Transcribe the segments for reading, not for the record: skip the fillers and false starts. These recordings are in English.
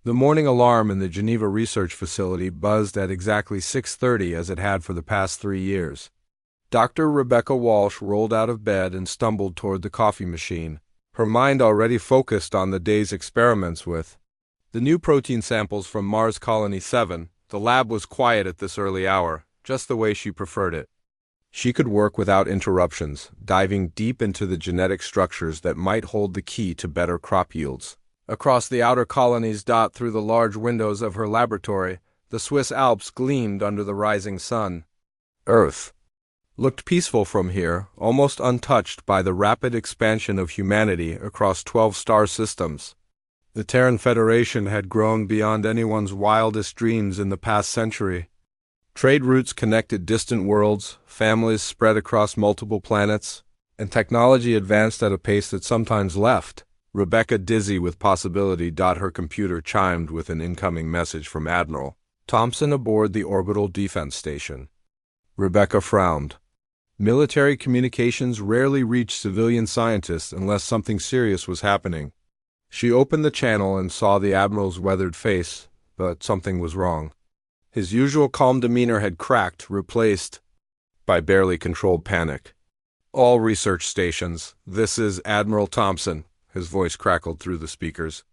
The morning alarm in the Geneva research facility buzzed at exactly 6:30 as it had for the past 3 years. Dr. Rebecca Walsh rolled out of bed and stumbled toward the coffee machine, her mind already focused on the day's experiments with the new protein samples from Mars Colony 7. The lab was quiet at this early hour, just the way she preferred it. She could work without interruptions, diving deep into the genetic structures that might hold the key to better crop yields. Across the outer colonies dot through the large windows of her laboratory, the Swiss Alps gleamed under the rising sun. Earth looked peaceful from here, almost untouched by the rapid expansion of humanity across 12 star systems. The Terran Federation had grown beyond anyone's wildest dreams in the past century. Trade routes connected distant worlds, families spread across multiple planets, and technology advanced at a pace that sometimes left Rebecca dizzy with possibility. Her computer chimed with an incoming message from Admiral Thompson aboard the Orbital Defense Station. Rebecca frowned. Military communications rarely reached civilian scientists unless something serious was happening. She opened the channel and saw the Admiral's weathered face, but something was wrong. His usual calm demeanor had cracked, replaced by barely controlled panic. "All research stations, this is Admiral Thompson," his voice crackled through the speakers.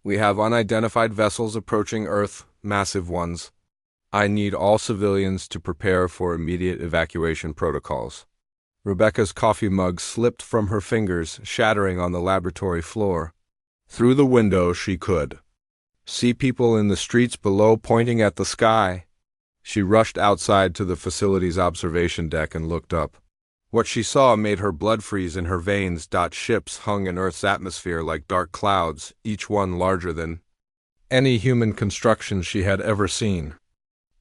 "We have unidentified vessels approaching Earth, massive ones. I need all civilians to prepare for immediate evacuation protocols." Rebecca's coffee mug slipped from her fingers, shattering on the laboratory floor. Through the window she could see people in the streets below pointing at the sky. She rushed outside to the facility's observation deck and looked up. What she saw made her blood freeze in her veins. Ships hung in Earth's atmosphere like dark clouds, each one larger than any human construction she had ever seen.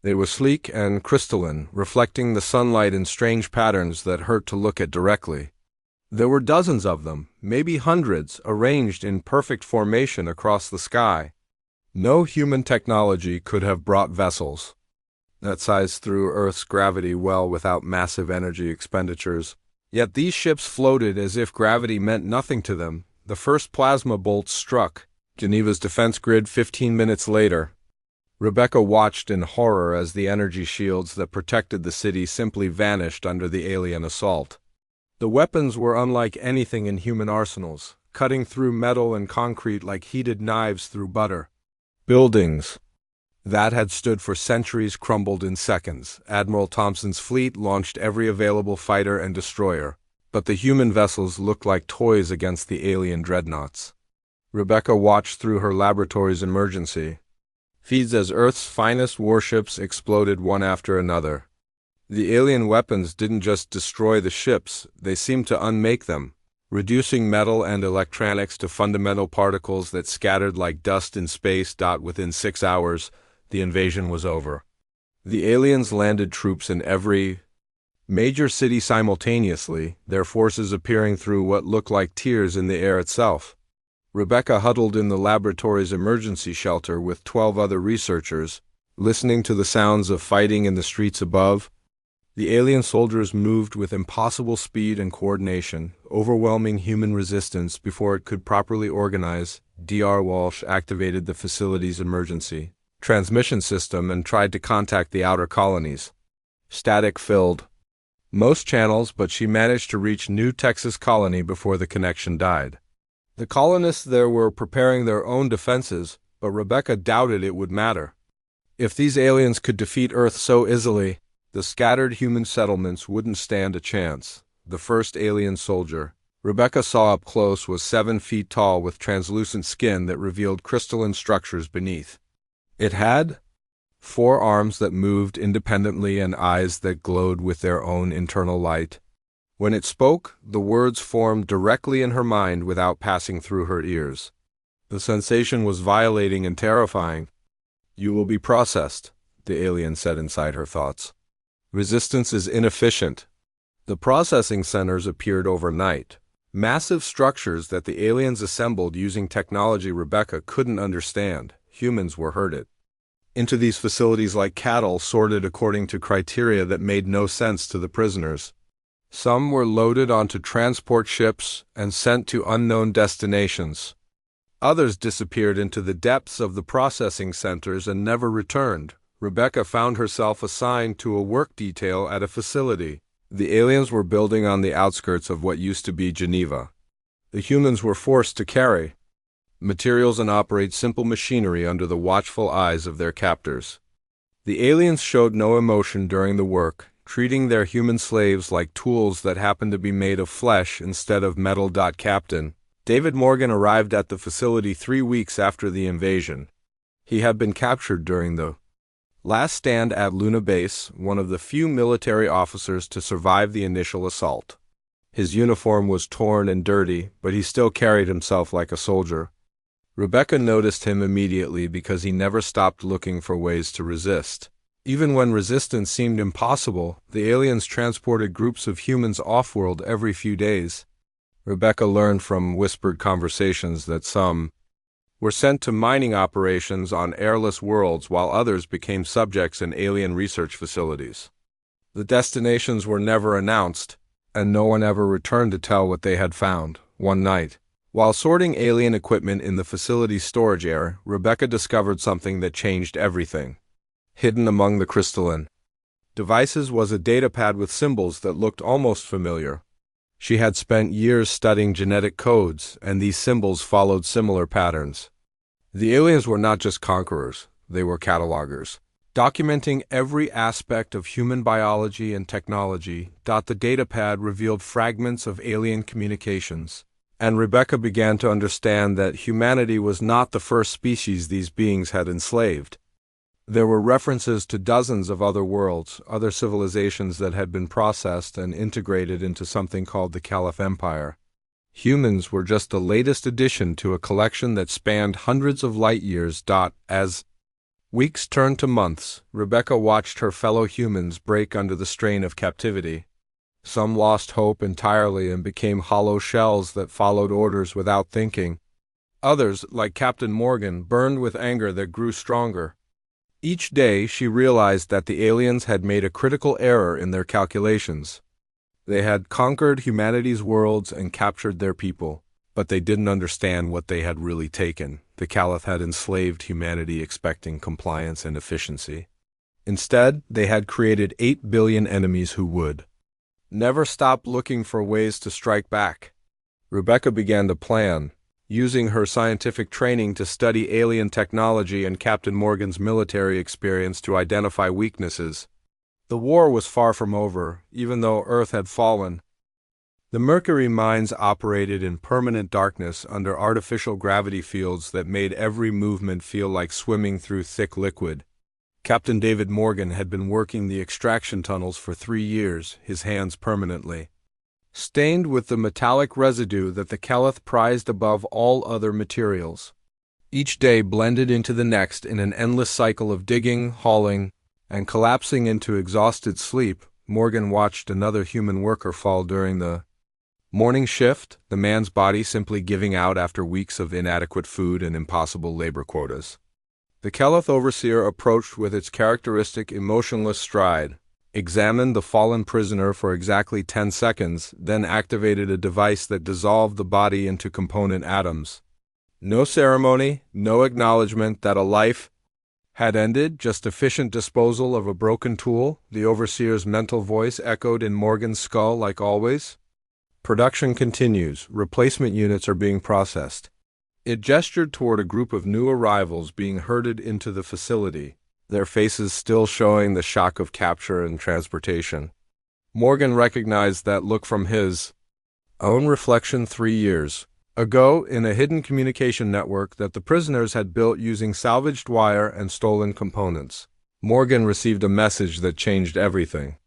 It was sleek and crystalline, reflecting the sunlight in strange patterns that hurt to look at directly. There were dozens of them, maybe hundreds, arranged in perfect formation across the sky. No human technology could have brought vessels that size through Earth's gravity well without massive energy expenditures. Yet these ships floated as if gravity meant nothing to them. The first plasma bolts struck Geneva's defense grid 15 minutes later. Rebecca watched in horror as the energy shields that protected the city simply vanished under the alien assault. The weapons were unlike anything in human arsenals, cutting through metal and concrete like heated knives through butter. Buildings that had stood for centuries crumbled in seconds. Admiral Thompson's fleet launched every available fighter and destroyer, but the human vessels looked like toys against the alien dreadnoughts. Rebecca watched through her laboratory's emergency feeds as Earth's finest warships exploded one after another. The alien weapons didn't just destroy the ships, they seemed to unmake them, reducing metal and electronics to fundamental particles that scattered like dust in space. Within 6 hours, the invasion was over. The aliens landed troops in every major city simultaneously, their forces appearing through what looked like tears in the air itself. Rebecca huddled in the laboratory's emergency shelter with 12 other researchers, listening to the sounds of fighting in the streets above. The alien soldiers moved with impossible speed and coordination, overwhelming human resistance before it could properly organize. Dr. Walsh activated the facility's emergency transmission system and tried to contact the outer colonies. Static filled most channels, but she managed to reach New Texas Colony before the connection died. The colonists there were preparing their own defenses, but Rebecca doubted it would matter. If these aliens could defeat Earth so easily, the scattered human settlements wouldn't stand a chance. The first alien soldier Rebecca saw up close was 7 feet tall with translucent skin that revealed crystalline structures beneath. It had 4 arms that moved independently and eyes that glowed with their own internal light. When it spoke, the words formed directly in her mind without passing through her ears. The sensation was violating and terrifying. "You will be processed," the alien said inside her thoughts. "Resistance is inefficient." The processing centers appeared overnight. Massive structures that the aliens assembled using technology Rebecca couldn't understand. Humans were herded into these facilities like cattle, sorted according to criteria that made no sense to the prisoners. Some were loaded onto transport ships and sent to unknown destinations. Others disappeared into the depths of the processing centers and never returned. Rebecca found herself assigned to a work detail at a facility. The aliens were building on the outskirts of what used to be Geneva. The humans were forced to carry materials and operate simple machinery under the watchful eyes of their captors. The aliens showed no emotion during the work, treating their human slaves like tools that happened to be made of flesh instead of metal. Captain David Morgan arrived at the facility 3 weeks after the invasion. He had been captured during the last stand at Luna Base, one of the few military officers to survive the initial assault. His uniform was torn and dirty, but he still carried himself like a soldier. Rebecca noticed him immediately because he never stopped looking for ways to resist. Even when resistance seemed impossible, the aliens transported groups of humans off-world every few days. Rebecca learned from whispered conversations that some were sent to mining operations on airless worlds while others became subjects in alien research facilities. The destinations were never announced, and no one ever returned to tell what they had found. One night, while sorting alien equipment in the facility's storage area, Rebecca discovered something that changed everything. Hidden among the crystalline devices was a datapad with symbols that looked almost familiar. She had spent years studying genetic codes, and these symbols followed similar patterns. The aliens were not just conquerors, they were catalogers, documenting every aspect of human biology and technology. The datapad revealed fragments of alien communications, and Rebecca began to understand that humanity was not the first species these beings had enslaved. There were references to dozens of other worlds, other civilizations that had been processed and integrated into something called the Caliph Empire. Humans were just the latest addition to a collection that spanned hundreds of light years. As weeks turned to months, Rebecca watched her fellow humans break under the strain of captivity. Some lost hope entirely and became hollow shells that followed orders without thinking. Others, like Captain Morgan, burned with anger that grew stronger. Each day she realized that the aliens had made a critical error in their calculations. They had conquered humanity's worlds and captured their people, but they didn't understand what they had really taken. The Caliph had enslaved humanity expecting compliance and efficiency. Instead, they had created 8 billion enemies who would never stop looking for ways to strike back. Rebecca began to plan, using her scientific training to study alien technology and Captain Morgan's military experience to identify weaknesses. The war was far from over, even though Earth had fallen. The Mercury mines operated in permanent darkness under artificial gravity fields that made every movement feel like swimming through thick liquid. Captain David Morgan had been working the extraction tunnels for 3 years, his hands permanently stained with the metallic residue that the Caliph prized above all other materials. Each day blended into the next in an endless cycle of digging, hauling, and collapsing into exhausted sleep. Morgan watched another human worker fall during the morning shift, the man's body simply giving out after weeks of inadequate food and impossible labor quotas. The Caliph overseer approached with its characteristic emotionless stride, examined the fallen prisoner for exactly 10 seconds, then activated a device that dissolved the body into component atoms. No ceremony, no acknowledgement that a life had ended, just efficient disposal of a broken tool. The overseer's mental voice echoed in Morgan's skull like always. Production continues. Replacement units are being processed. It gestured toward a group of new arrivals being herded into the facility, their faces still showing the shock of capture and transportation. Morgan recognized that look from his own reflection 3 years ago in a hidden communication network that the prisoners had built using salvaged wire and stolen components. Morgan received a message that changed everything.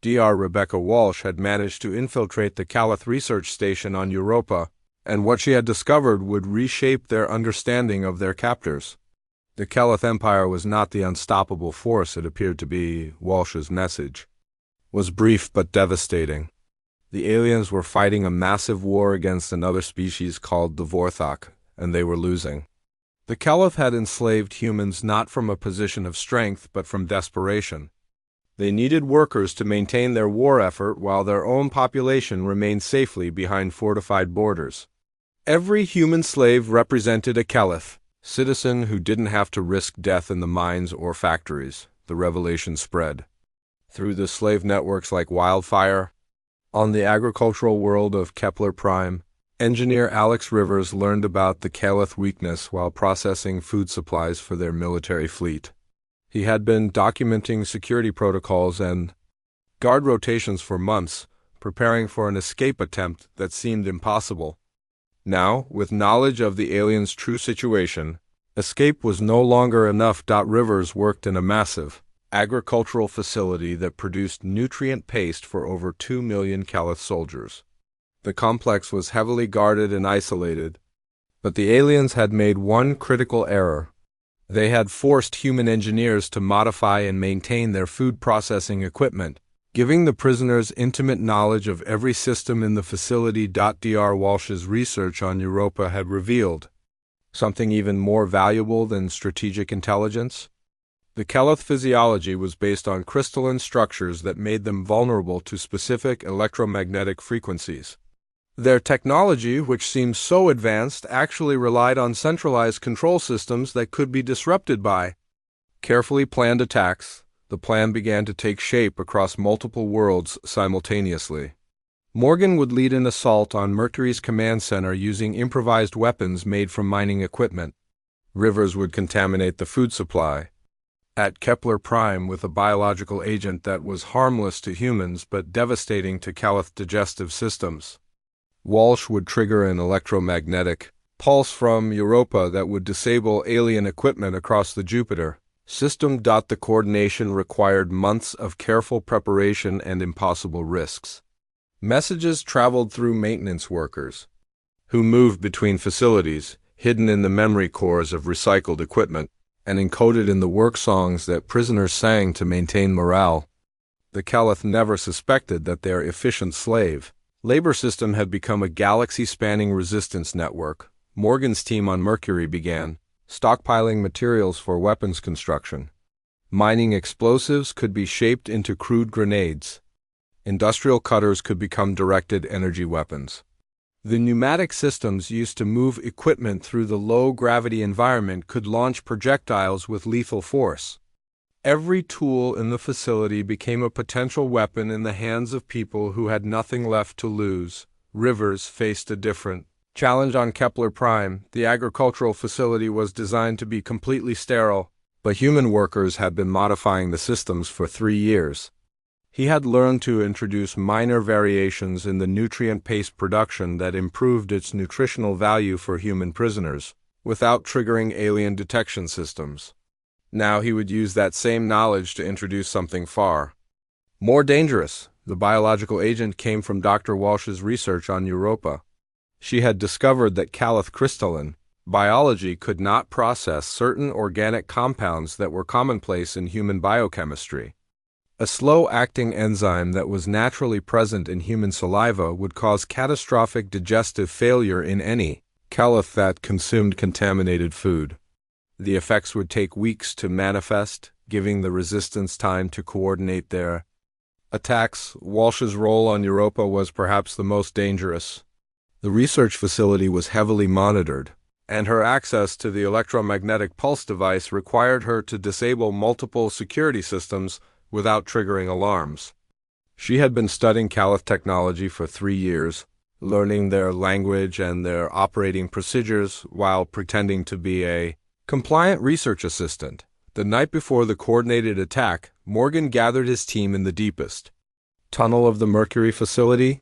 Dr. Rebecca Walsh had managed to infiltrate the Caliph research station on Europa, and what she had discovered would reshape their understanding of their captors. The Caliph Empire was not the unstoppable force it appeared to be. Walsh's message was brief but devastating. The aliens were fighting a massive war against another species called the Vorthok, and they were losing. The Caliph had enslaved humans not from a position of strength but from desperation. They needed workers to maintain their war effort while their own population remained safely behind fortified borders. Every human slave represented a caliph, citizen who didn't have to risk death in the mines or factories. The revelation spread through the slave networks like wildfire. On the agricultural world of Kepler Prime, engineer Alex Rivers learned about the caliph weakness while processing food supplies for their military fleet. He had been documenting security protocols and guard rotations for months, preparing for an escape attempt that seemed impossible. Now, with knowledge of the aliens' true situation, escape was no longer enough. Rivers worked in a massive agricultural facility that produced nutrient paste for over 2 million caliph soldiers. The complex was heavily guarded and isolated, but the aliens had made one critical error. They had forced human engineers to modify and maintain their food processing equipment, giving the prisoners intimate knowledge of every system in the facility. Dr. Walsh's research on Europa had revealed something even more valuable than strategic intelligence. The caliph physiology was based on crystalline structures that made them vulnerable to specific electromagnetic frequencies. Their technology, which seemed so advanced, actually relied on centralized control systems that could be disrupted by carefully planned attacks. The plan began to take shape across multiple worlds simultaneously. Morgan would lead an assault on Mercury's command center using improvised weapons made from mining equipment. Rivers would contaminate the food supply at Kepler Prime with a biological agent that was harmless to humans but devastating to caliph digestive systems. Walsh would trigger an electromagnetic pulse from Europa that would disable alien equipment across the Jupiter system. The coordination required months of careful preparation and impossible risks. Messages traveled through maintenance workers, who moved between facilities, hidden in the memory cores of recycled equipment, and encoded in the work songs that prisoners sang to maintain morale. The caliph never suspected that their efficient slave labor system had become a galaxy-spanning resistance network. Morgan's team on Mercury began stockpiling materials for weapons construction. Mining explosives could be shaped into crude grenades. Industrial cutters could become directed energy weapons. The pneumatic systems used to move equipment through the low-gravity environment could launch projectiles with lethal force. Every tool in the facility became a potential weapon in the hands of people who had nothing left to lose. Rivers faced a different challenge on Kepler Prime. The agricultural facility was designed to be completely sterile, but human workers had been modifying the systems for 3 years. He had learned to introduce minor variations in the nutrient paste production that improved its nutritional value for human prisoners, without triggering alien detection systems. Now he would use that same knowledge to introduce something far more dangerous. The biological agent came from Dr. Walsh's research on Europa. She had discovered that caliph crystalline biology could not process certain organic compounds that were commonplace in human biochemistry. A slow-acting enzyme that was naturally present in human saliva would cause catastrophic digestive failure in any caliph that consumed contaminated food. The effects would take weeks to manifest, giving the resistance time to coordinate their attacks. Walsh's role on Europa was perhaps the most dangerous. The research facility was heavily monitored, and her access to the electromagnetic pulse device required her to disable multiple security systems without triggering alarms. She had been studying caliph technology for 3 years, learning their language and their operating procedures while pretending to be a compliant research assistant. The night before the coordinated attack, Morgan gathered his team in the deepest tunnel of the Mercury facility.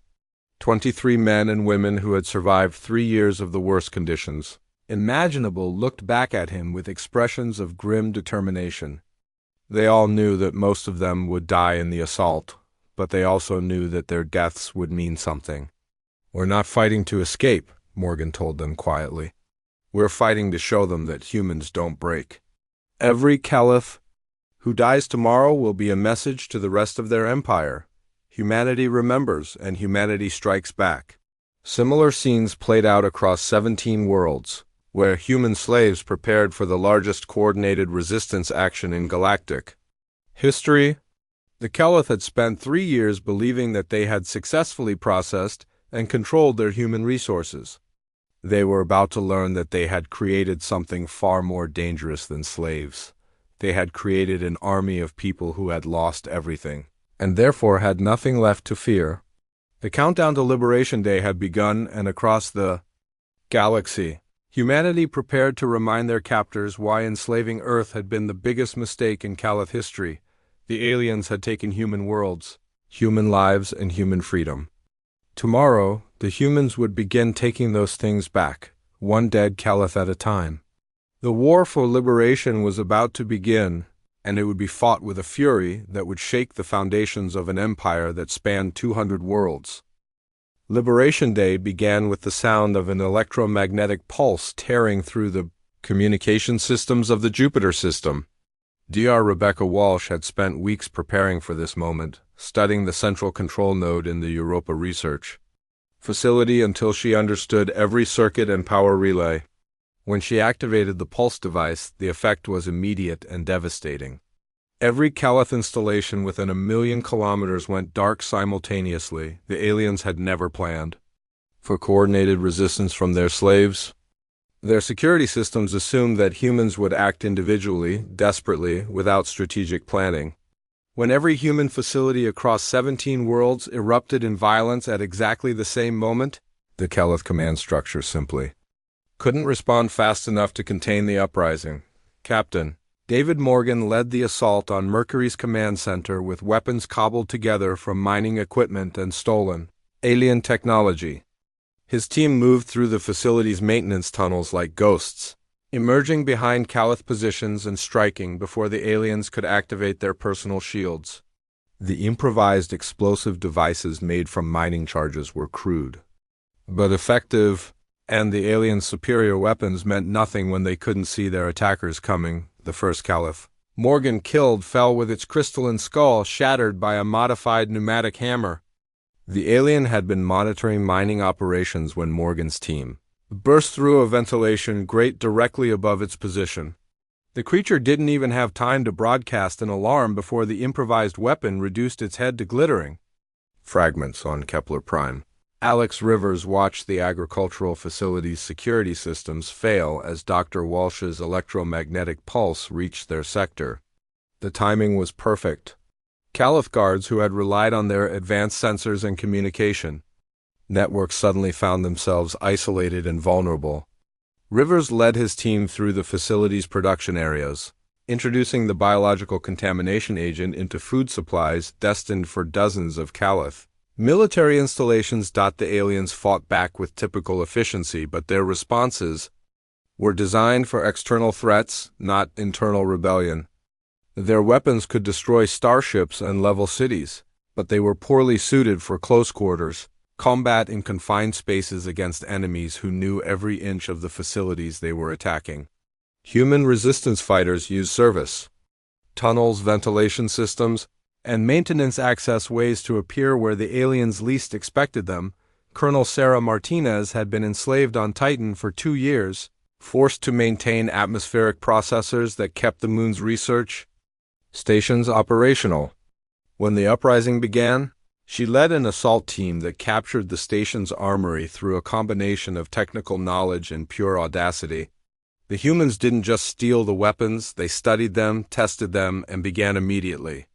23 men and women who had survived 3 years of the worst conditions imaginable looked back at him with expressions of grim determination. They all knew that most of them would die in the assault, but they also knew that their deaths would mean something. "We're not fighting to escape," Morgan told them quietly. "We're fighting to show them that humans don't break. Every caliph who dies tomorrow will be a message to the rest of their empire. Humanity remembers, and humanity strikes back." Similar scenes played out across 17 worlds, where human slaves prepared for the largest coordinated resistance action in galactic history. The caliph had spent 3 years believing that they had successfully processed and controlled their human resources. They were about to learn that they had created something far more dangerous than slaves. They had created an army of people who had lost everything, and therefore had nothing left to fear. The countdown to Liberation Day had begun, and across the galaxy, humanity prepared to remind their captors why enslaving Earth had been the biggest mistake in Caliph history. The aliens had taken human worlds, human lives, and human freedom. Tomorrow, the humans would begin taking those things back, one dead Caliph at a time. The war for liberation was about to begin, and it would be fought with a fury that would shake the foundations of an empire that spanned 200 worlds. Liberation Day began with the sound of an electromagnetic pulse tearing through the communication systems of the Jupiter system. Dr. Rebecca Walsh had spent weeks preparing for this moment, studying the central control node in the Europa Research Facility until she understood every circuit and power relay. When she activated the pulse device, the effect was immediate and devastating. Every Caliph installation within 1,000,000 kilometers went dark simultaneously. The aliens had never planned for coordinated resistance from their slaves. Their security systems assumed that humans would act individually, desperately, without strategic planning. When every human facility across 17 worlds erupted in violence at exactly the same moment, the Caliph command structure simply couldn't respond fast enough to contain the uprising. Captain David Morgan led the assault on Mercury's command center with weapons cobbled together from mining equipment and stolen alien technology. His team moved through the facility's maintenance tunnels like ghosts, emerging behind Caliph positions and striking before the aliens could activate their personal shields. The improvised explosive devices made from mining charges were crude, but effective, and the aliens' superior weapons meant nothing when they couldn't see their attackers coming. The first Caliph Morgan killed fell with its crystalline skull shattered by a modified pneumatic hammer. The alien had been monitoring mining operations when Morgan's team burst through a ventilation grate directly above its position. The creature didn't even have time to broadcast an alarm before the improvised weapon reduced its head to glittering fragments on Kepler Prime. Alex Rivers watched the agricultural facility's security systems fail as Dr. Walsh's electromagnetic pulse reached their sector. The timing was perfect. Caliph guards who had relied on their advanced sensors and communication networks suddenly found themselves isolated and vulnerable. Rivers led his team through the facility's production areas, introducing the biological contamination agent into food supplies destined for dozens of Caliph. Military installations. The aliens fought back with typical efficiency, but their responses were designed for external threats, not internal rebellion. Their weapons could destroy starships and level cities, but they were poorly suited for close quarters combat in confined spaces against enemies who knew every inch of the facilities they were attacking. Human resistance fighters used service tunnels, ventilation systems, and maintenance access ways to appear where the aliens least expected them. Colonel Sarah Martinez had been enslaved on Titan for 2 years, forced to maintain atmospheric processors that kept the moon's research stations operational. When the uprising began, she led an assault team that captured the station's armory through a combination of technical knowledge and pure audacity. The humans didn't just steal the weapons, they studied them, tested them, and began immediately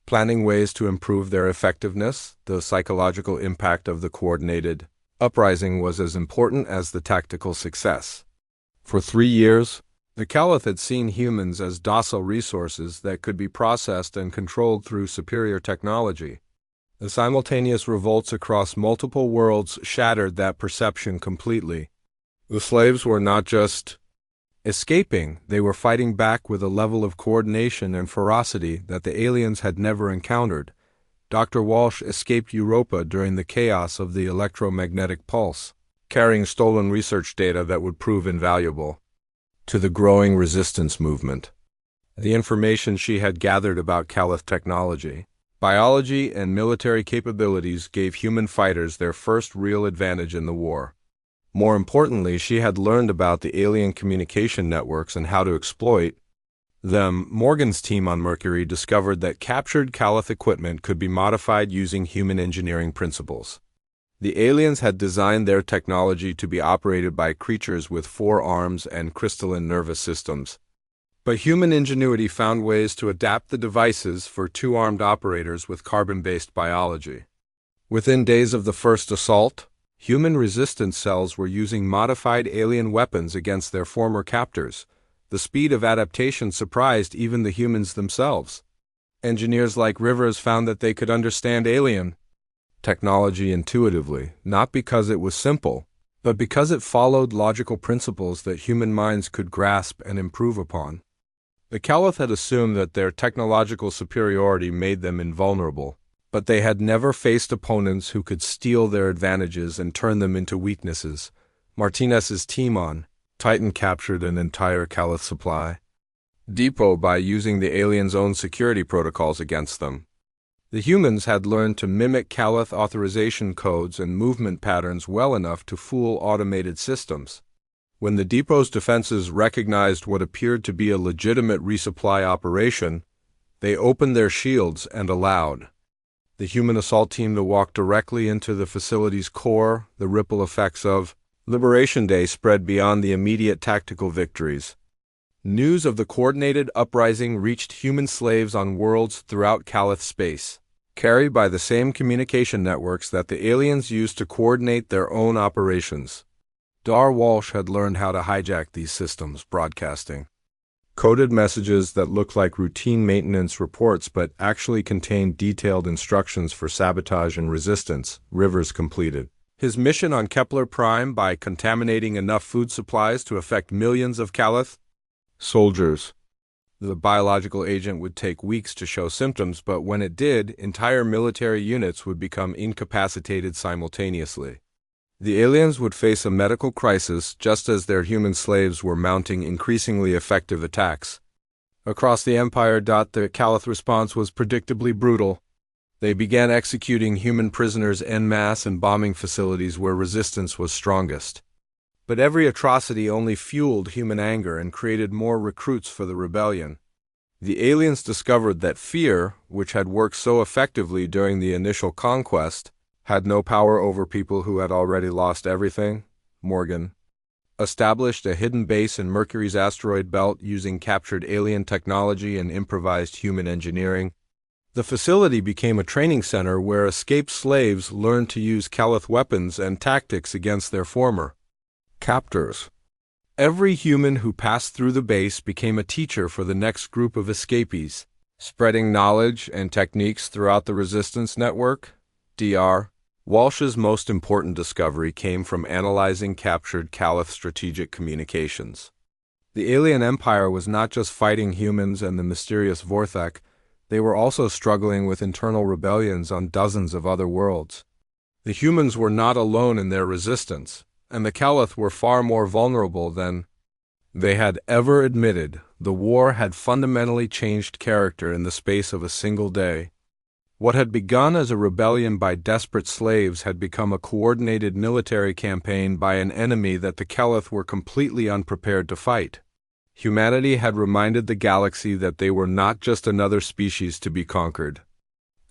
planning ways to improve their effectiveness. The psychological impact of the coordinated uprising was as important as the tactical success. For 3 years, the Caliph had seen humans as docile resources that could be processed and controlled through superior technology. The simultaneous revolts across multiple worlds shattered that perception completely. The slaves were not just escaping, they were fighting back with a level of coordination and ferocity that the aliens had never encountered. Dr. Walsh escaped Europa during the chaos of the electromagnetic pulse, carrying stolen research data that would prove invaluable to the growing resistance movement. The information she had gathered about Caliph technology, biology, and military capabilities gave human fighters their first real advantage in the war. More importantly, she had learned about the alien communication networks and how to exploit them. Morgan's team on Mercury discovered that captured Caliph equipment could be modified using human engineering principles. The aliens had designed their technology to be operated by creatures with 4 arms and crystalline nervous systems. But human ingenuity found ways to adapt the devices for 2-armed operators with carbon-based biology. Within days of the first assault, human resistance cells were using modified alien weapons against their former captors. The speed of adaptation surprised even the humans themselves. Engineers like Rivers found that they could understand alien technology intuitively, not because it was simple, but because it followed logical principles that human minds could grasp and improve upon. The Caliph had assumed that their technological superiority made them invulnerable, but they had never faced opponents who could steal their advantages and turn them into weaknesses. Martinez's team on Titan captured an entire Caliph supply depot by using the aliens' own security protocols against them. The humans had learned to mimic Caliph authorization codes and movement patterns well enough to fool automated systems. When the depot's defenses recognized what appeared to be a legitimate resupply operation, they opened their shields and allowed the human assault team to walk directly into the facility's core. The ripple effects of Liberation Day spread beyond the immediate tactical victories. News of the coordinated uprising reached human slaves on worlds throughout Caliph space, carried by the same communication networks that the aliens used to coordinate their own operations. Dar Walsh had learned how to hijack these systems, broadcasting coded messages that looked like routine maintenance reports but actually contained detailed instructions for sabotage and resistance. Rivers completed his mission on Kepler Prime by contaminating enough food supplies to affect millions of Caliph soldiers. The biological agent would take weeks to show symptoms, but when it did, entire military units would become incapacitated simultaneously. The aliens would face a medical crisis just as their human slaves were mounting increasingly effective attacks. Across the Empire, the Caliph response was predictably brutal. They began executing human prisoners en masse and bombing facilities where resistance was strongest. But every atrocity only fueled human anger and created more recruits for the rebellion. The aliens discovered that fear, which had worked so effectively during the initial conquest, had no power over people who had already lost everything. Morgan established a hidden base in Mercury's asteroid belt using captured alien technology and improvised human engineering. The facility became a training center where escaped slaves learned to use Caliph weapons and tactics against their former captors. Every human who passed through the base became a teacher for the next group of escapees, spreading knowledge and techniques throughout the resistance network. Dr. Walsh's most important discovery came from analyzing captured Caliph strategic communications. The alien empire was not just fighting humans and the mysterious Vorthek, they were also struggling with internal rebellions on dozens of other worlds. The humans were not alone in their resistance, and the Caliph were far more vulnerable than they had ever admitted. The war had fundamentally changed character in the space of a single day. What had begun as a rebellion by desperate slaves had become a coordinated military campaign by an enemy that the Caliph were completely unprepared to fight. Humanity had reminded the galaxy that they were not just another species to be conquered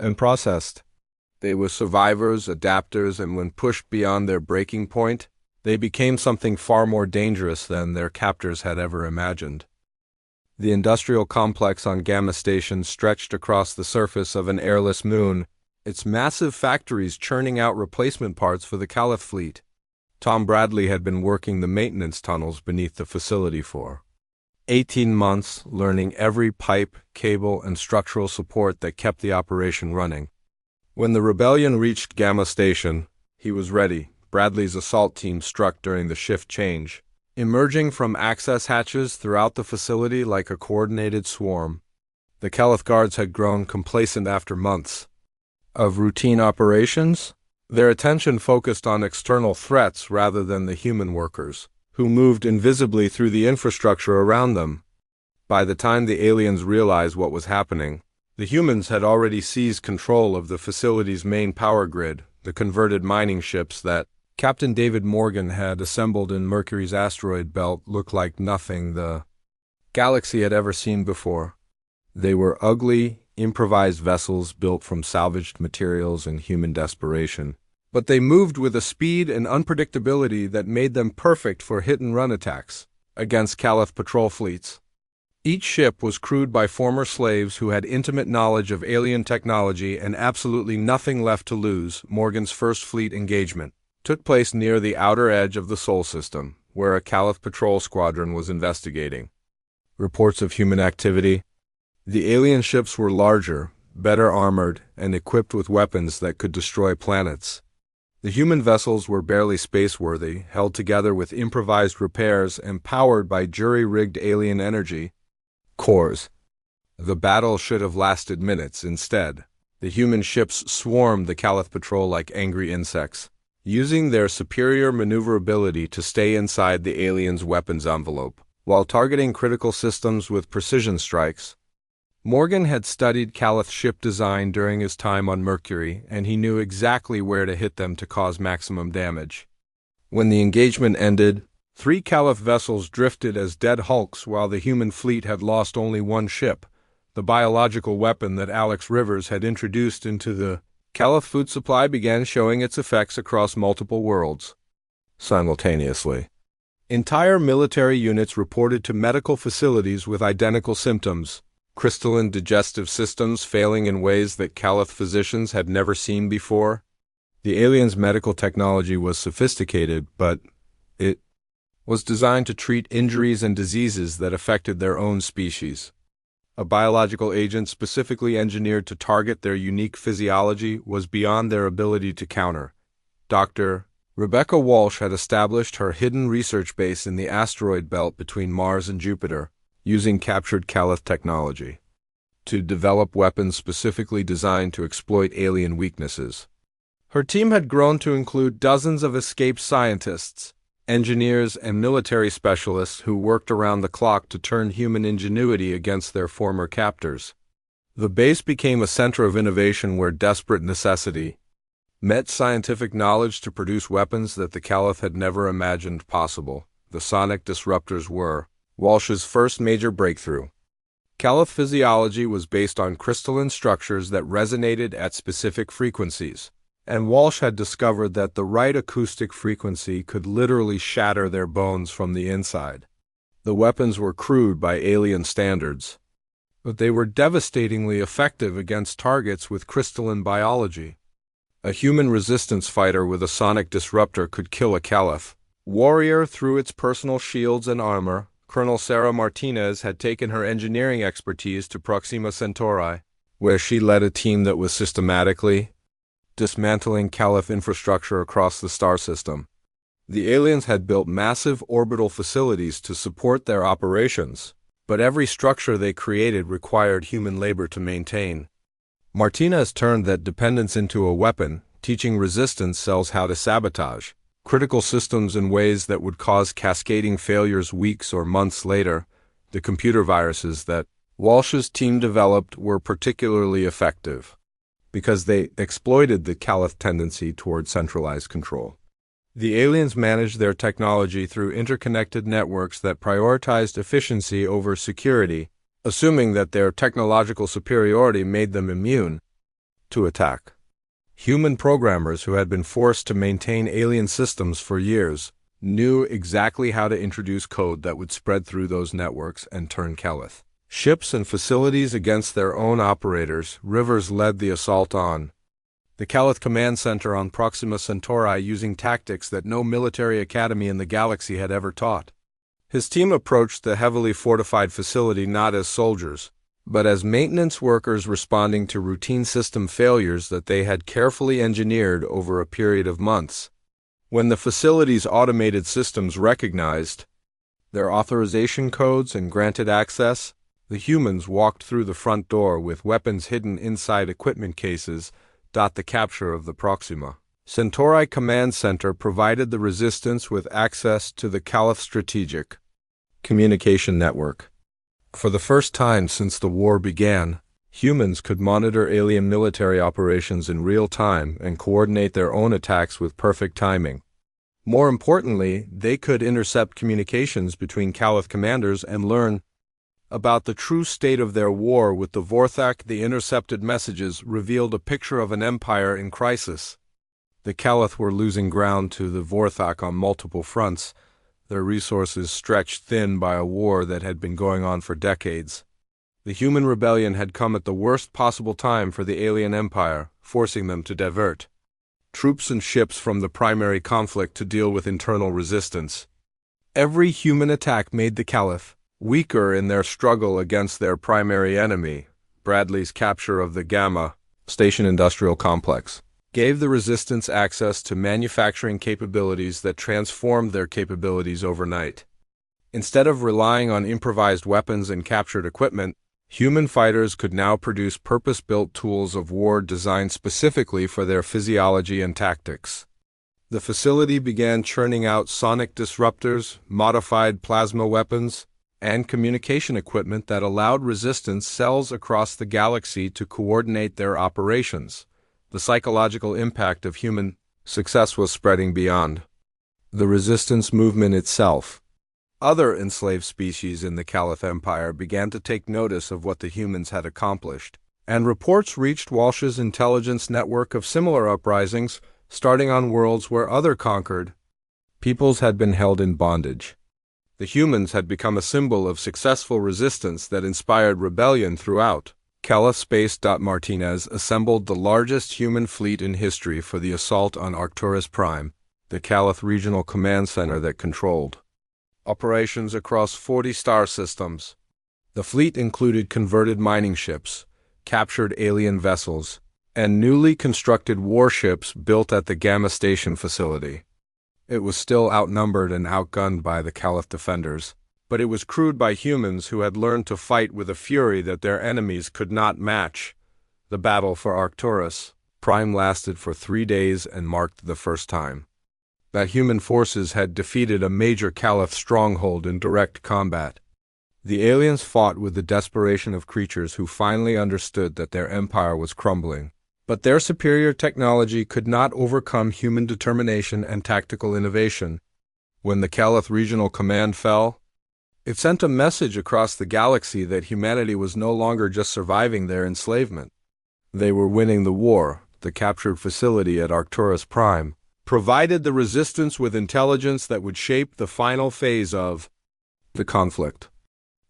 and processed. They were survivors, adapters, and when pushed beyond their breaking point, they became something far more dangerous than their captors had ever imagined. The industrial complex on Gamma Station stretched across the surface of an airless moon, its massive factories churning out replacement parts for the Caliph fleet. Tom Bradley had been working the maintenance tunnels beneath the facility for 18 months, learning every pipe, cable, and structural support that kept the operation running. When the rebellion reached Gamma Station, he was ready. Bradley's assault team struck during the shift change, emerging from access hatches throughout the facility like a coordinated swarm. The Caliph guards had grown complacent after months of routine operations. Their attention focused on external threats rather than the human workers, who moved invisibly through the infrastructure around them. By the time the aliens realized what was happening, the humans had already seized control of the facility's main power grid, the converted mining ships that Captain David Morgan had assembled in Mercury's asteroid belt looked like nothing the galaxy had ever seen before. They were ugly, improvised vessels built from salvaged materials and human desperation. but they moved with a speed and unpredictability that made them perfect for hit-and-run attacks against Caliph patrol fleets. Each ship was crewed by former slaves who had intimate knowledge of alien technology and absolutely nothing left to lose. Morgan's first fleet engagement took place near the outer edge of the Sol system, where a Caliph patrol squadron was investigating. Reports of human activity. The alien ships were larger, better armored, and equipped with weapons that could destroy planets. The human vessels were barely space-worthy, held together with improvised repairs and powered by jury-rigged alien energy cores. The battle should have lasted minutes. Instead, the human ships swarmed the Caliph patrol like angry insects, using their superior maneuverability to stay inside the aliens' weapons envelope, while targeting critical systems with precision strikes. Morgan had studied Caliph ship design during his time on Mercury, and he knew exactly where to hit them to cause maximum damage. When the engagement ended, 3 Caliph vessels drifted as dead hulks while the human fleet had lost only one ship, the biological weapon that Alex Rivers had introduced into the Caliph food supply began showing its effects across multiple worlds simultaneously. Entire military units reported to medical facilities with identical symptoms, crystalline digestive systems failing in ways that Caliph physicians had never seen before. The aliens' medical technology was sophisticated, but it was designed to treat injuries and diseases that affected their own species. A biological agent specifically engineered to target their unique physiology was beyond their ability to counter. Dr. Rebecca Walsh had established her hidden research base in the asteroid belt between Mars and Jupiter, using captured Caliph technology to develop weapons specifically designed to exploit alien weaknesses. Her team had grown to include dozens of escaped scientists, engineers, and military specialists who worked around the clock to turn human ingenuity against their former captors. The base became a center of innovation where desperate necessity met scientific knowledge to produce weapons that the Caliph had never imagined possible. The sonic disruptors were Walsh's first major breakthrough. Caliph physiology was based on crystalline structures that resonated at specific frequencies, and Walsh had discovered that the right acoustic frequency could literally shatter their bones from the inside. The weapons were crude by alien standards, but they were devastatingly effective against targets with crystalline biology. A human resistance fighter with a sonic disruptor could kill a Caliph warrior through its personal shields and armor. Colonel Sarah Martinez had taken her engineering expertise to Proxima Centauri, where she led a team that was systematically dismantling Caliph infrastructure across the star system. The aliens had built massive orbital facilities to support their operations, but every structure they created required human labor to maintain. Martinez turned that dependence into a weapon, teaching resistance cells how to sabotage critical systems in ways that would cause cascading failures weeks or months later. The computer viruses that Walsh's team developed were particularly effective because they exploited the Caliph tendency toward centralized control. The aliens managed their technology through interconnected networks that prioritized efficiency over security, assuming that their technological superiority made them immune to attack. Human programmers who had been forced to maintain alien systems for years knew exactly how to introduce code that would spread through those networks and turn Caliph ships and facilities against their own operators. Rivers led the assault on the Caliph Command Center on Proxima Centauri using tactics that no military academy in the galaxy had ever taught. His team approached the heavily fortified facility not as soldiers, but as maintenance workers responding to routine system failures that they had carefully engineered over a period of months. When the facility's automated systems recognized their authorization codes and granted access, the humans walked through the front door with weapons hidden inside equipment cases. The capture of the Proxima Centauri Command Center provided the resistance with access to the Caliph Strategic Communication Network. For the first time since the war began, humans could monitor alien military operations in real time and coordinate their own attacks with perfect timing. More importantly, they could intercept communications between Caliph commanders and learn about the true state of their war with the Vorthak. The intercepted messages revealed a picture of an empire in crisis. The Caliph were losing ground to the Vorthok on multiple fronts, their resources stretched thin by a war that had been going on for decades. The human rebellion had come at the worst possible time for the alien empire, forcing them to divert troops and ships from the primary conflict to deal with internal resistance. Every human attack made the Caliph weaker in their struggle against their primary enemy. Bradley's capture of the Gamma Station Industrial Complex gave the resistance access to manufacturing capabilities that transformed their capabilities overnight. Instead of relying on improvised weapons and captured equipment, human fighters could now produce purpose-built tools of war designed specifically for their physiology and tactics. The facility began churning out sonic disruptors, modified plasma weapons, and communication equipment that allowed resistance cells across the galaxy to coordinate their operations. The psychological impact of human success was spreading beyond the resistance movement itself. Other enslaved species in the Caliph Empire began to take notice of what the humans had accomplished, and reports reached Walsh's intelligence network of similar uprisings, starting on worlds where other conquered peoples had been held in bondage. The humans had become a symbol of successful resistance that inspired rebellion throughout. Caliph Space. Martinez assembled the largest human fleet in history for the assault on Arcturus Prime, the Caliph regional command center that controlled operations across 40 star systems. The fleet included converted mining ships, captured alien vessels, and newly constructed warships built at the Gamma Station facility. It was still outnumbered and outgunned by the Caliph defenders, but it was crewed by humans who had learned to fight with a fury that their enemies could not match. The battle for Arcturus Prime lasted for 3 days and marked the first time that human forces had defeated a major Caliph stronghold in direct combat. The aliens fought with the desperation of creatures who finally understood that their empire was crumbling. But their superior technology could not overcome human determination and tactical innovation. When the Caliph Regional Command fell, it sent a message across the galaxy that humanity was no longer just surviving their enslavement. They were winning the war. The captured facility at Arcturus Prime provided the resistance with intelligence that would shape the final phase of the conflict.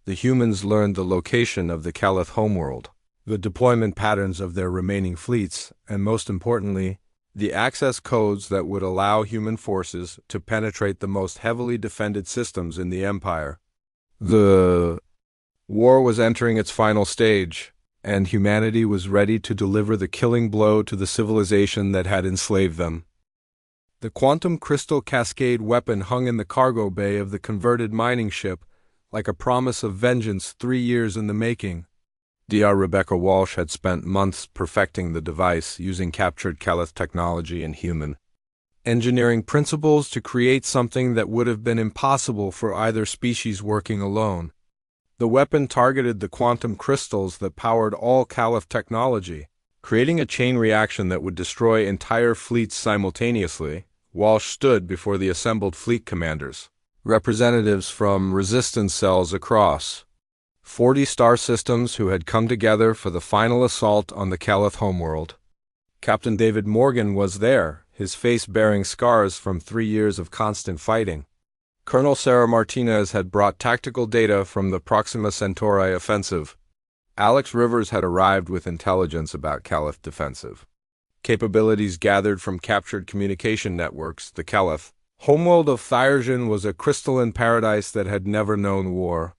The humans learned the location of the Caliph homeworld, the deployment patterns of their remaining fleets, and most importantly, the access codes that would allow human forces to penetrate the most heavily defended systems in the Empire. The war was entering its final stage, and humanity was ready to deliver the killing blow to the civilization that had enslaved them. The quantum crystal cascade weapon hung in the cargo bay of the converted mining ship, like a promise of vengeance 3 years in the making. Dr. Rebecca Walsh had spent months perfecting the device using captured Caliph technology and human engineering principles to create something that would have been impossible for either species working alone. The weapon targeted the quantum crystals that powered all Caliph technology, creating a chain reaction that would destroy entire fleets simultaneously. Walsh stood before the assembled fleet commanders, representatives from resistance cells across 40 star systems who had come together for the final assault on the Caliph homeworld. Captain David Morgan was there, his face bearing scars from 3 years of constant fighting. Colonel Sarah Martinez had brought tactical data from the Proxima Centauri offensive. Alex Rivers had arrived with intelligence about Caliph defensive capabilities gathered from captured communication networks. The Caliph homeworld of Thyrgen was a crystalline paradise that had never known war.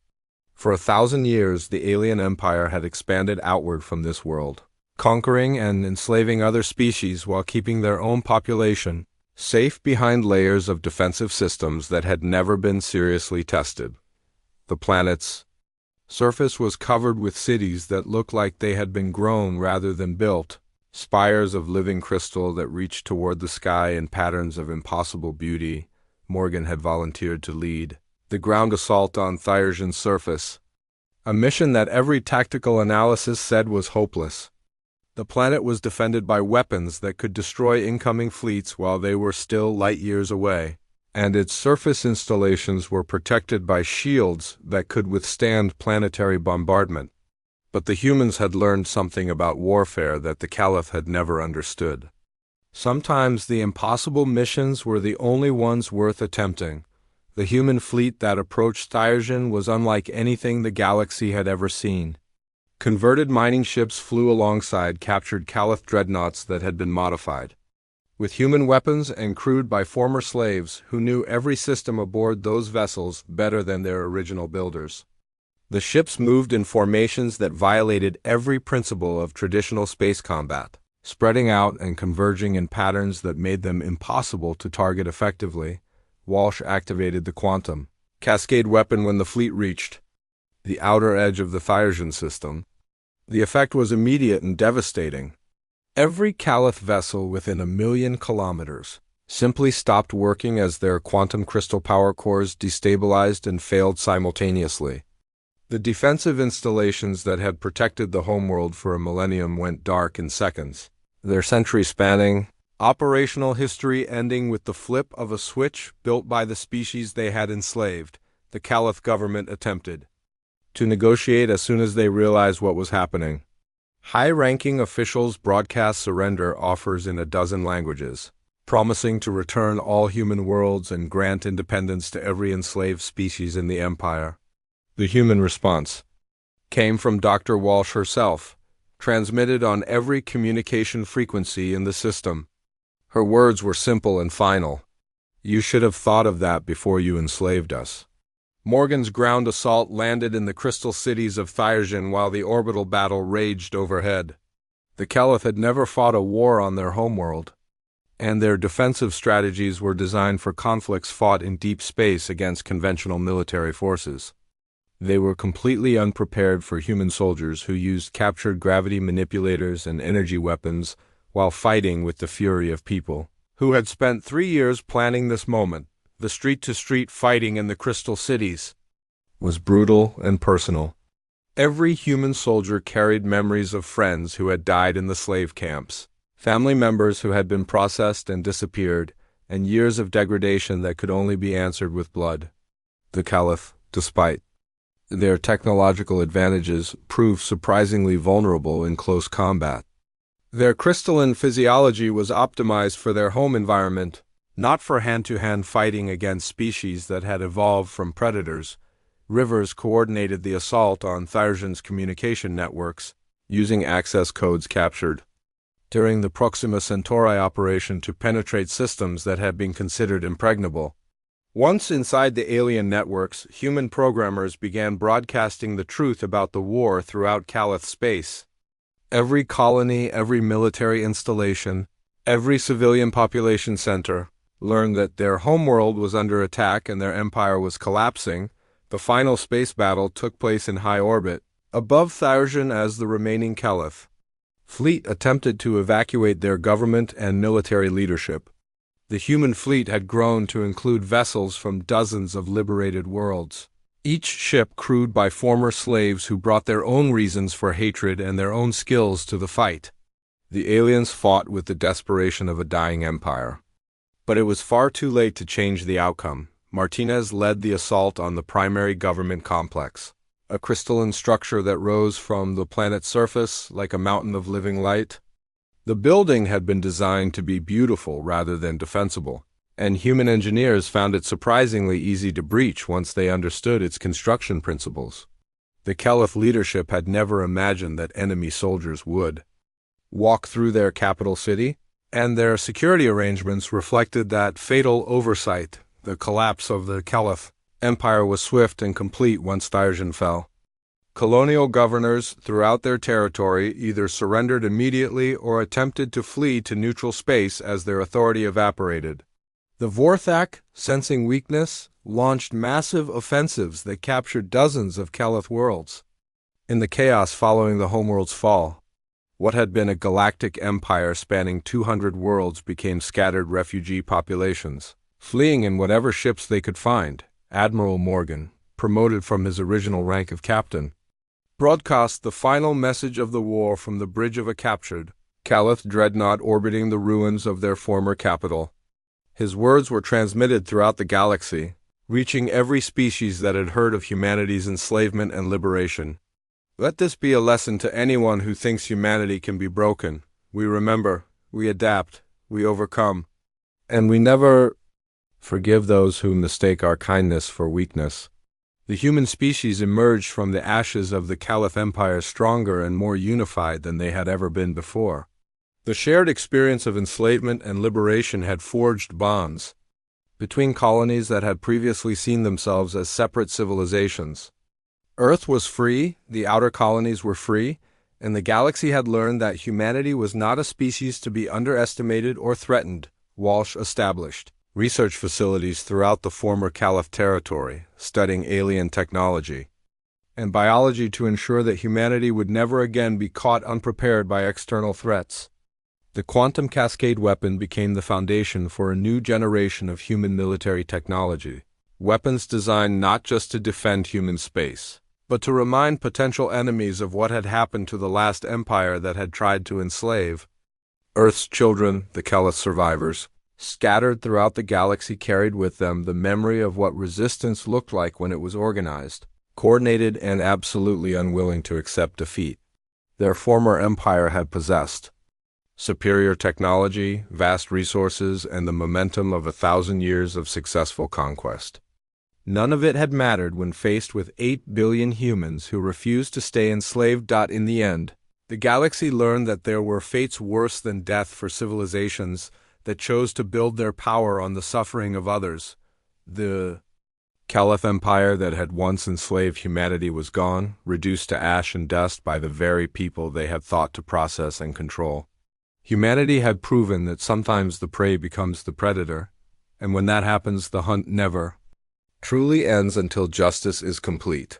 For 1,000 years, the alien empire had expanded outward from this world, conquering and enslaving other species while keeping their own population safe behind layers of defensive systems that had never been seriously tested. The planet's surface was covered with cities that looked like they had been grown rather than built, spires of living crystal that reached toward the sky in patterns of impossible beauty. Morgan had volunteered to lead the ground assault on Thyrgen's surface, a mission that every tactical analysis said was hopeless. The planet was defended by weapons that could destroy incoming fleets while they were still light years away, and its surface installations were protected by shields that could withstand planetary bombardment. But the humans had learned something about warfare that the Caliph had never understood. Sometimes the impossible missions were the only ones worth attempting. The human fleet that approached Thyrgen was unlike anything the galaxy had ever seen. Converted mining ships flew alongside captured Caliph dreadnoughts that had been modified with human weapons and crewed by former slaves who knew every system aboard those vessels better than their original builders. The ships moved in formations that violated every principle of traditional space combat, spreading out and converging in patterns that made them impossible to target effectively. Walsh activated the quantum cascade weapon when the fleet reached the outer edge of the Thyrgen system. The effect was immediate and devastating. Every Caliph vessel within 1,000,000 kilometers simply stopped working as their quantum crystal power cores destabilized and failed simultaneously. The defensive installations that had protected the homeworld for a millennium went dark in seconds, their century-spanning operational history ending with the flip of a switch built by the species they had enslaved. The Caliph government attempted to negotiate as soon as they realized what was happening. High-ranking officials broadcast surrender offers in a dozen languages, promising to return all human worlds and grant independence to every enslaved species in the Empire. The human response came from Dr. Walsh herself, transmitted on every communication frequency in the system. Her words were simple and final. "You should have thought of that before you enslaved us." Morgan's ground assault landed in the crystal cities of Thyrgen while the orbital battle raged overhead. The Caliph had never fought a war on their homeworld, and their defensive strategies were designed for conflicts fought in deep space against conventional military forces. They were completely unprepared for human soldiers who used captured gravity manipulators and energy weapons while fighting with the fury of people who had spent 3 years planning this moment. The street-to-street fighting in the crystal cities was brutal and personal. Every human soldier carried memories of friends who had died in the slave camps, family members who had been processed and disappeared, and years of degradation that could only be answered with blood. The Caliph, despite their technological advantages, proved surprisingly vulnerable in close combat. Their crystalline physiology was optimized for their home environment, not for hand-to-hand fighting against species that had evolved from predators. Rivers coordinated the assault on Thyrgen's communication networks, using access codes captured during the Proxima Centauri operation to penetrate systems that had been considered impregnable. Once inside the alien networks, human programmers began broadcasting the truth about the war throughout Caliph space. Every colony, every military installation, every civilian population center learned that their homeworld was under attack and their empire was collapsing. The final space battle took place in high orbit, above Thyrgen as the remaining Caliph fleet attempted to evacuate their government and military leadership. The human fleet had grown to include vessels from dozens of liberated worlds, each ship crewed by former slaves who brought their own reasons for hatred and their own skills to the fight. The aliens fought with the desperation of a dying empire. But it was far too late to change the outcome. Martinez led the assault on the primary government complex, a crystalline structure that rose from the planet's surface like a mountain of living light. The building had been designed to be beautiful rather than defensible, and human engineers found it surprisingly easy to breach once they understood its construction principles. The Caliph leadership had never imagined that enemy soldiers would walk through their capital city, and their security arrangements reflected that fatal oversight. The collapse of the Caliph empire was swift and complete once Thyrgen fell. Colonial governors throughout their territory either surrendered immediately or attempted to flee to neutral space as their authority evaporated. The Vorthak, sensing weakness, launched massive offensives that captured dozens of Caliph worlds. In the chaos following the homeworld's fall, what had been a galactic empire spanning 200 worlds became scattered refugee populations, fleeing in whatever ships they could find. Admiral Morgan, promoted from his original rank of captain, broadcast the final message of the war from the bridge of a captured Caliph dreadnought orbiting the ruins of their former capital. His words were transmitted throughout the galaxy, reaching every species that had heard of humanity's enslavement and liberation. Let this be a lesson to anyone who thinks humanity can be broken. We remember, we adapt, we overcome, and we never forgive those who mistake our kindness for weakness. The human species emerged from the ashes of the Caliph Empire stronger and more unified than they had ever been before. The shared experience of enslavement and liberation had forged bonds between colonies that had previously seen themselves as separate civilizations. Earth was free, the outer colonies were free, and the galaxy had learned that humanity was not a species to be underestimated or threatened, Walsh established research facilities throughout the former Caliph territory, studying alien technology and biology to ensure that humanity would never again be caught unprepared by external threats. The quantum cascade weapon became the foundation for a new generation of human military technology, weapons designed not just to defend human space, but to remind potential enemies of what had happened to the last empire that had tried to enslave. Earth's children, the Caliph survivors, scattered throughout the galaxy, carried with them the memory of what resistance looked like when it was organized, coordinated, and absolutely unwilling to accept defeat. Their former empire had possessed superior technology, vast resources, and the momentum of 1,000 years of successful conquest. None of it had mattered when faced with 8 billion humans who refused to stay enslaved. In the end, the galaxy learned that there were fates worse than death for civilizations that chose to build their power on the suffering of others. The Caliph Empire that had once enslaved humanity was gone, reduced to ash and dust by the very people they had thought to process and control. Humanity had proven that sometimes the prey becomes the predator, and when that happens, the hunt never truly ends until justice is complete.